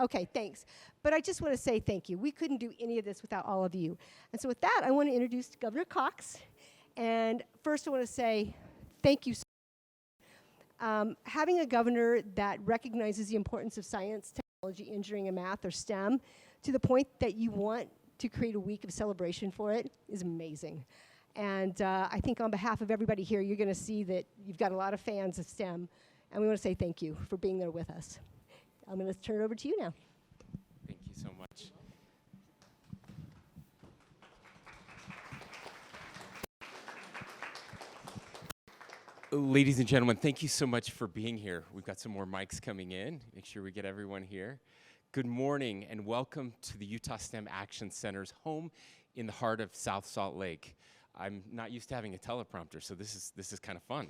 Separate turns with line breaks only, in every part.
Okay, thanks. But I just want to say thank you. We couldn't do any of this without all of you. And so with that, I want to introduce Governor Cox. And first I want to say thank you. Having a governor that recognizes the importance of science, technology, engineering, and math, or STEM, to the point that you want to create a week of celebration for it is amazing. And I think on behalf of everybody here, you're going to see that you've got a lot of fans of STEM, and we want to say thank you for being there with us. I'm going to turn it over to you now.
Thank you so much. Ladies and gentlemen, thank you so much for being here. We've got some more mics coming in. Make sure we get everyone here. Good morning and welcome to the Utah STEM Action Center's home in the heart of South Salt Lake. I'm not used to having a teleprompter, so this is kind of fun.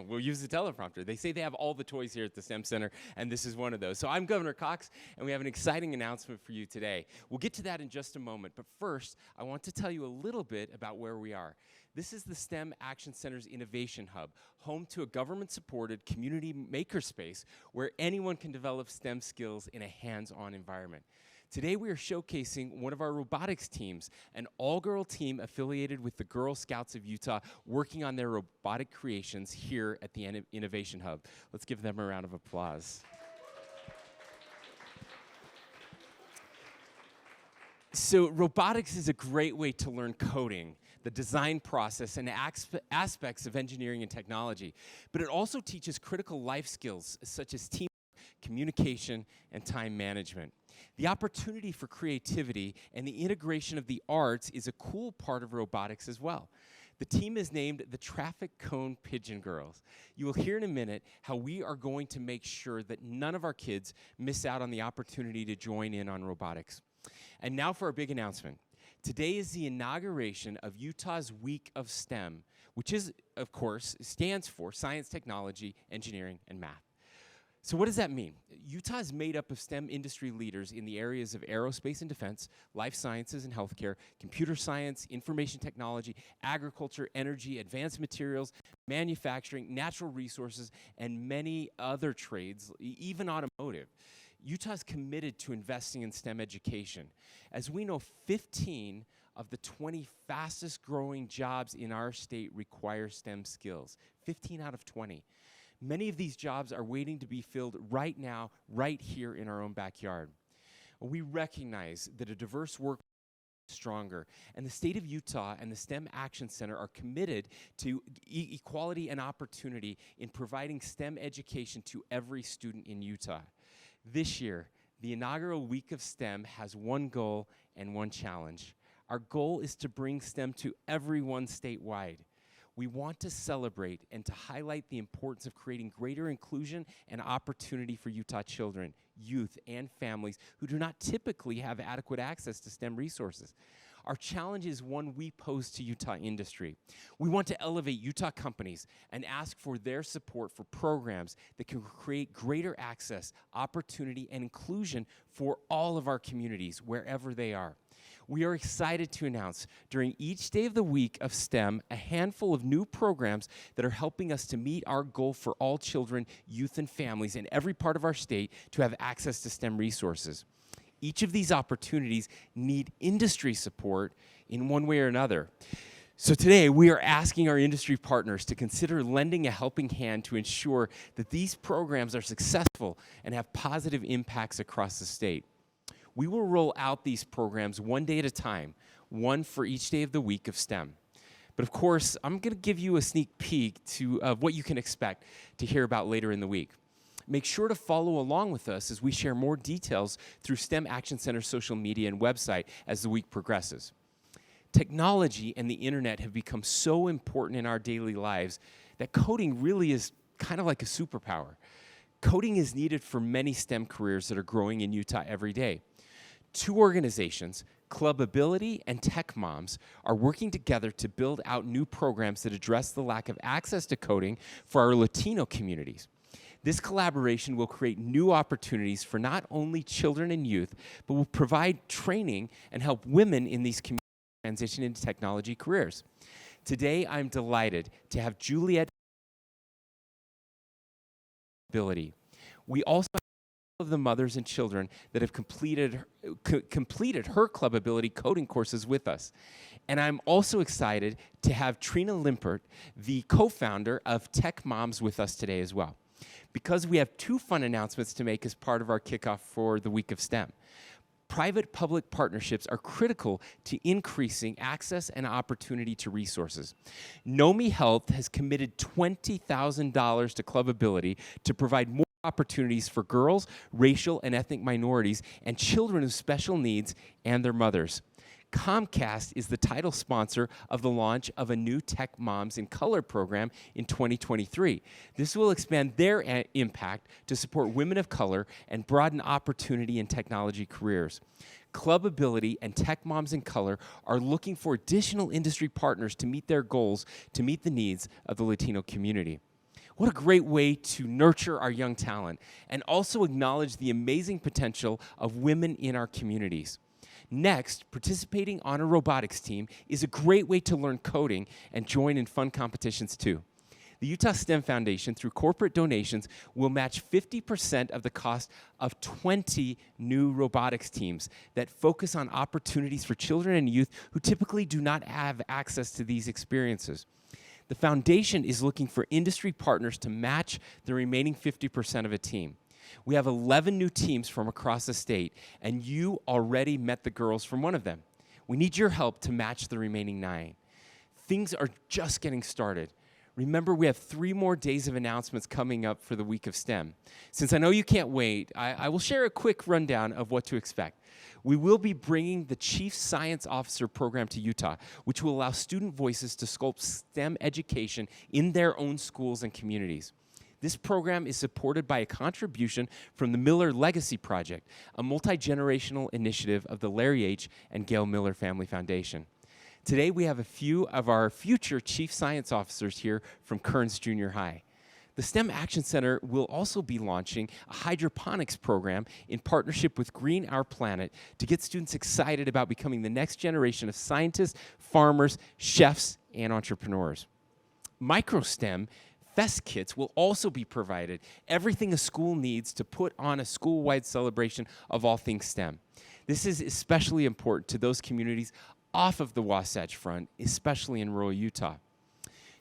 We'll use the teleprompter. They say they have all the toys here at the STEM Center, and this is one of those. So I'm Governor Cox, and we have an exciting announcement for you today. We'll get to that in just a moment, but first, I want to tell you a little bit about where we are. This is the STEM Action Center's Innovation Hub, home to a government-supported community makerspace where anyone can develop STEM skills in a hands-on environment. Today we are showcasing one of our robotics teams, an all-girl team affiliated with the Girl Scouts of Utah, working on their robotic creations here at the Innovation Hub. Let's give them a round of applause. So robotics is a great way to learn coding, the design process, and aspects of engineering and technology. But it also teaches critical life skills such as teamwork, communication, and time management. The opportunity for creativity and the integration of the arts is a cool part of robotics as well. The team is named the Traffic Cone Pigeon Girls. You will hear in a minute how we are going to make sure that none of our kids miss out on the opportunity to join in on robotics. And now for our big announcement. Today is the inauguration of Utah's Week of STEM, which is, of course, stands for Science, Technology, Engineering, and Math. So what does that mean? Utah is made up of STEM industry leaders in the areas of aerospace and defense, life sciences and healthcare, computer science, information technology, agriculture, energy, advanced materials, manufacturing, natural resources, and many other trades, even automotive. Utah is committed to investing in STEM education. As we know, 15 of the 20 fastest growing jobs in our state require STEM skills. 15 out of 20. Many of these jobs are waiting to be filled right now, right here in our own backyard. We recognize that a diverse workforce is stronger, and the state of Utah and the STEM Action Center are committed to equality and opportunity in providing STEM education to every student in Utah. This year, the inaugural Week of STEM has one goal and one challenge. Our goal is to bring STEM to everyone statewide. We want to celebrate and to highlight the importance of creating greater inclusion and opportunity for Utah children, youth, and families who do not typically have adequate access to STEM resources. Our challenge is one we pose to Utah industry. We want to elevate Utah companies and ask for their support for programs that can create greater access, opportunity, and inclusion for all of our communities, wherever they are. We are excited to announce during each day of the week of STEM a handful of new programs that are helping us to meet our goal for all children, youth, and families in every part of our state to have access to STEM resources. Each of these opportunities need industry support in one way or another. So today we are asking our industry partners to consider lending a helping hand to ensure that these programs are successful and have positive impacts across the state. We will roll out these programs one day at a time, one for each day of the week of STEM. But of course, I'm going to give you a sneak peek to what you can expect to hear about later in the week. Make sure to follow along with us as we share more details through STEM Action Center's social media and website as the week progresses. Technology and the internet have become so important in our daily lives that coding really is kind of like a superpower. Coding is needed for many STEM careers that are growing in Utah every day. Two organizations, Club Ability and Tech Moms, are working together to build out new programs that address the lack of access to coding for our Latino communities. This collaboration will create new opportunities for not only children and youth, but will provide training and help women in these communities transition into technology careers. Today, I'm delighted to have Juliet Ability. We also of the mothers and children that have completed her Clubability coding courses with us. And I'm also excited to have Trina Limpert, the co-founder of Tech Moms, with us today as well, because we have two fun announcements to make as part of our kickoff for the Week of STEM. Private-public partnerships are critical to increasing access and opportunity to resources. Nomi Health has committed $20,000 to Clubability to provide more opportunities for girls, racial and ethnic minorities, and children with special needs and their mothers. Comcast is the title sponsor of the launch of a new Tech Moms in Color program in 2023. This will expand their impact to support women of color and broaden opportunity in technology careers. Clubability and Tech Moms in Color are looking for additional industry partners to meet their goals to meet the needs of the Latino community. What a great way to nurture our young talent and also acknowledge the amazing potential of women in our communities. Next, participating on a robotics team is a great way to learn coding and join in fun competitions too. The Utah STEM Foundation, through corporate donations, will match 50% of the cost of 20 new robotics teams that focus on opportunities for children and youth who typically do not have access to these experiences. The foundation is looking for industry partners to match the remaining 50% of a team. We have 11 new teams from across the state, and you already met the girls from one of them. We need your help to match the remaining 9. Things are just getting started. Remember, we have 3 more days of announcements coming up for the Week of STEM. Since I know you can't wait, I will share a quick rundown of what to expect. We will be bringing the Chief Science Officer program to Utah, which will allow student voices to sculpt STEM education in their own schools and communities. This program is supported by a contribution from the Miller Legacy Project, a multi-generational initiative of the Larry H. and Gail Miller Family Foundation. Today, we have a few of our future Chief Science Officers here from Kearns Junior High. The STEM Action Center will also be launching a hydroponics program in partnership with Green Our Planet to get students excited about becoming the next generation of scientists, farmers, chefs, and entrepreneurs. MicroSTEM Fest kits will also be provided, everything a school needs to put on a school-wide celebration of all things STEM. This is especially important to those communities off of the Wasatch Front, especially in rural Utah.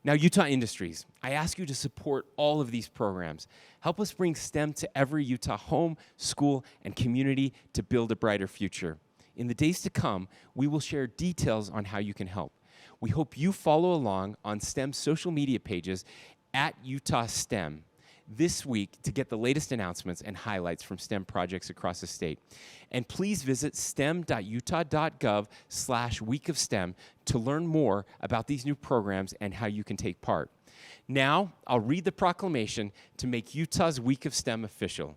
Now, Utah Industries, I ask you to support all of these programs. Help us bring STEM to every Utah home, school, and community to build a brighter future. In the days to come, we will share details on how you can help. We hope you follow along on STEM social media pages at Utah STEM this week to get the latest announcements and highlights from STEM projects across the state. And please visit stem.utah.gov/weekofstem to learn more about these new programs and how you can take part. Now, I'll read the proclamation to make Utah's Week of STEM official.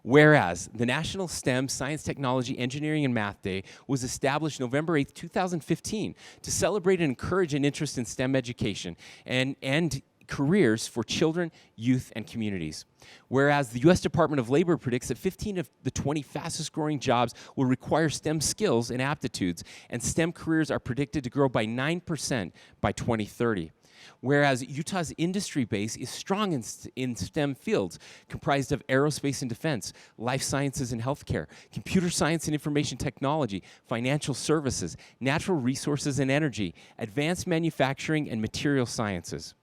Whereas the National STEM Science, Technology, Engineering, and Math Day was established November 8, 2015 to celebrate and encourage an interest in STEM education and careers for children, youth, and communities. Whereas the U.S. Department of Labor predicts that 15 of the 20 fastest growing jobs will require STEM skills and aptitudes, and STEM careers are predicted to grow by 9% by 2030. Whereas Utah's industry base is strong in STEM fields, comprised of aerospace and defense, life sciences and healthcare, computer science and information technology, financial services, natural resources and energy, advanced manufacturing, and material sciences.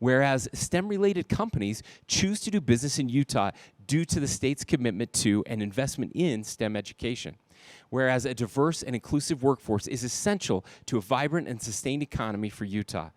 Whereas STEM-related companies choose to do business in Utah due to the state's commitment to and investment in STEM education. Whereas a diverse and inclusive workforce is essential to a vibrant and sustained economy for Utah.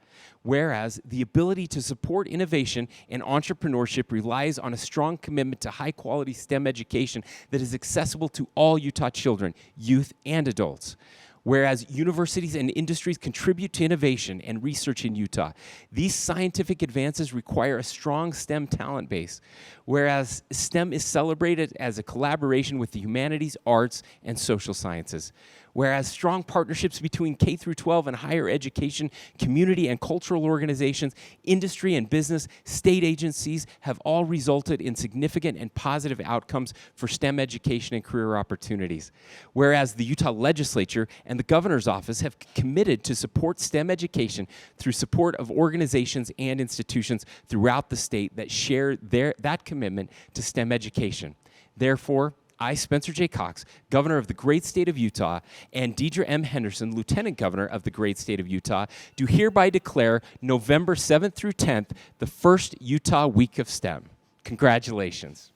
Whereas the ability to support innovation and entrepreneurship relies on a strong commitment to high-quality STEM education that is accessible to all Utah children, youth, and adults. Whereas universities and industries contribute to innovation and research in Utah, these scientific advances require a strong STEM talent base. Whereas STEM is celebrated as a collaboration with the humanities, arts, and social sciences. Whereas strong partnerships between K-12 and higher education, community and cultural organizations, industry and business, state agencies have all resulted in significant and positive outcomes for STEM education and career opportunities. Whereas the Utah Legislature and the Governor's Office have committed to support STEM education through support of organizations and institutions throughout the state that share that commitment to STEM education. Therefore, I, Spencer J. Cox, Governor of the great state of Utah, and Deidre M. Henderson, Lieutenant Governor of the great state of Utah, do hereby declare November 7th through 10th the first Utah Week of STEM. Congratulations.